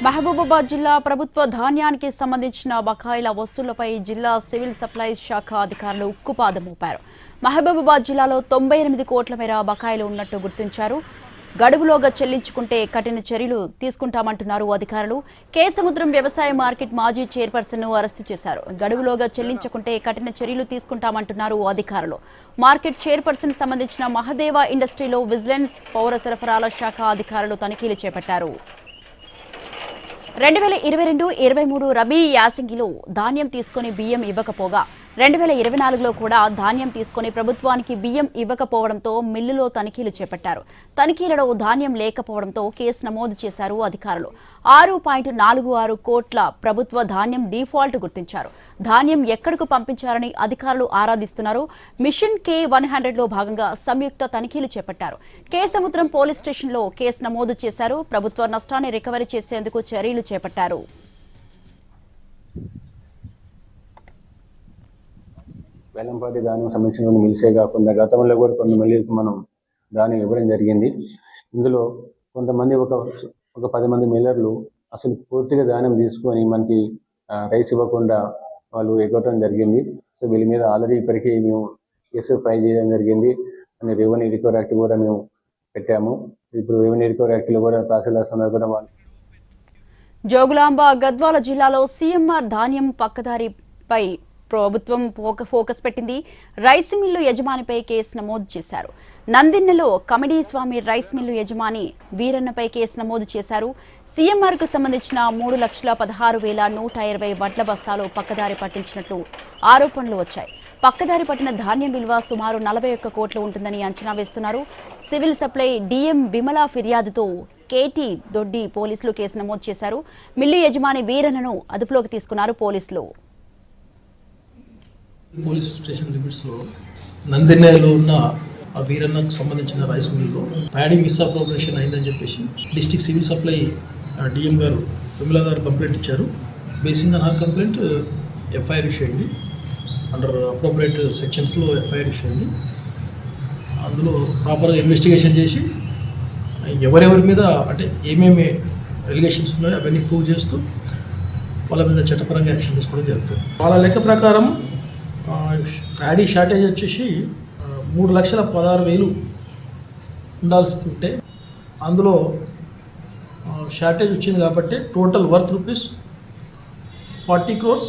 మహబూబాబాద్ జిల్లా ప్రభుత్వ ధాన్యానికి సంబంధించిన బకాయిల వసూళ్లపై జిల్లా సివిల్ సప్లైస్ శాఖ అధికారులు ఉక్కుపాదం మోపారు. మహబూబాబాద్ జిల్లాలో 98 కోట్ల మేర బకాయిలు ఉన్నట్టు గుర్తించారు. గడువులోగా చెల్లించుకుంటే కఠిన చర్యలు తీసుకుంటామంటున్నారు అధికారులు. కేసముద్రం వ్యవసాయ మార్కెట్ మాజీ చైర్పర్సన్ను అరెస్టు చేశారు. గడువులోగా చెల్లించుకుంటే కఠిన చర్యలు తీసుకుంటామంటున్నారు అధికారులు. మార్కెట్ చైర్పర్సన్ సంబంధించిన మహదేవ ఇండస్ట్రీలో విజిలెన్స్, పౌర సరఫరాల శాఖ అధికారులు తనిఖీలు చేపట్టారు. 2022-23 రబీ యాసంగిలో ధాన్యం తీసుకుని బియ్యం ఇవ్వకపోగా 2024లో కూడా ధాన్యం తీసుకుని ప్రభుత్వానికి బియ్యం ఇవ్వకపోవడంతో మిల్లులో తనిఖీలు చేపట్టారు. తనిఖీలలో ధాన్యం లేకపోవడంతో కేసు నమోదు చేశారు అధికారులు. 6.46 కోట్ల ప్రభుత్వ ధాన్యం డిఫాల్ట్ గుర్తించారు. ధాన్యం ఎక్కడకు పంపించారని అధికారులు ఆరాధిస్తున్నారు. మిషన్ K100లో భాగంగా సంయుక్త తనిఖీలు చేపట్టారు. కేసముద్రం పోలీస్ స్టేషన్లో కేసు నమోదు చేశారు. ప్రభుత్వ నష్టాన్ని రికవరీ చేసేందుకు చర్యలు చేపట్టారు. వేలంపాటి ధాన్యం సంబంధించిన మిల్సే కాకుండా గతంలో కూడా కొన్ని మిల్లులకు మనం ధాన్యం ఇవ్వడం జరిగింది. ఇందులో కొంతమంది ఒక 10 మంది మిల్లర్లు అసలు పూర్తిగా ధాన్యం తీసుకొని మనకి రైస్ ఇవ్వకుండా వాళ్ళు ఎగ్గొట్టడం జరిగింది. సో వీళ్ళ మీద ఆల్రెడీ ఇప్పటికీ మేము కేసు ఫైల్ చేయడం జరిగింది. అని రెవెన్యూ రికవరీ యాక్ట్ కూడా మేము పెట్టాము. ఇప్పుడు రెవెన్యూ రికవరీ యాక్ట్లో కూడా తహసీల్దార్ సందర్భంగా వాళ్ళు జోగులాంబ, గద్వాల జిల్లాలో సీఎంఆర్ ధాన్యం పక్కదారిపై ప్రభుత్వం ఫోకస్ పెట్టింది. రైస్ మిల్లు యజమానిపై కేసు నమోదు చేశారు. నందిన్నెలో కమిడీ స్వామి రైస్ మిల్లు యజమాని వీరన్నపై కేసు నమోదు చేశారు. సీఎంఆర్కు సంబంధించిన 3,16,120 వడ్ల బస్తాలు పక్కదారి పట్టించినట్లు ఆరోపణలు వచ్చాయి. పక్కదారి పట్టిన ధాన్యం విలువ సుమారు 41 కోట్లు ఉంటుందని అంచనా వేస్తున్నారు. సివిల్ సప్లై డిఎం విమల ఫిర్యాదుతో కేటీ దొడ్డి పోలీసులు కేసు నమోదు చేశారు. మిల్లు యజమాని వీరన్నను అదుపులోకి తీసుకున్నారు పోలీసులు. పోలీస్ స్టేషన్ లిమిట్స్లో నందినేలో ఉన్న ఆ వీరన్నకు సంబంధించిన రైస్ మిల్లు ప్యాడీ మిస్అప్రోప్రియేషన్ అయిందని చెప్పేసి డిస్ట్రిక్ట్ సివిల్ సప్లై డిఎం గారు విమల గారు కంప్లైంట్ ఇచ్చారు. బేసింగ్ ఆన్ ఆ కంప్లైంట్ ఎఫ్ఐఆర్ ఇష్యూ అయింది. అండర్ అప్రోప్రియేట్ సెక్షన్స్లో ఎఫ్ఐఆర్ ఇష్యూ అయింది. అందులో ప్రాపర్గా ఇన్వెస్టిగేషన్ చేసి ఎవరెవరి మీద అంటే ఏమేమి ఎలిగేషన్స్ ఉన్నాయో అవన్నీ ప్రూవ్ చేస్తూ వాళ్ళ మీద చట్టపరంగా యాక్షన్ తీసుకోవడం జరుగుతుంది. వాళ్ళ లెక్క ప్రకారం ప్యాడీ షార్టేజ్ వచ్చేసి 3,16,000 ఉండాల్సి ఉంటే అందులో షార్టేజ్ వచ్చింది కాబట్టి టోటల్ వర్త్ రూపీస్ 40 crores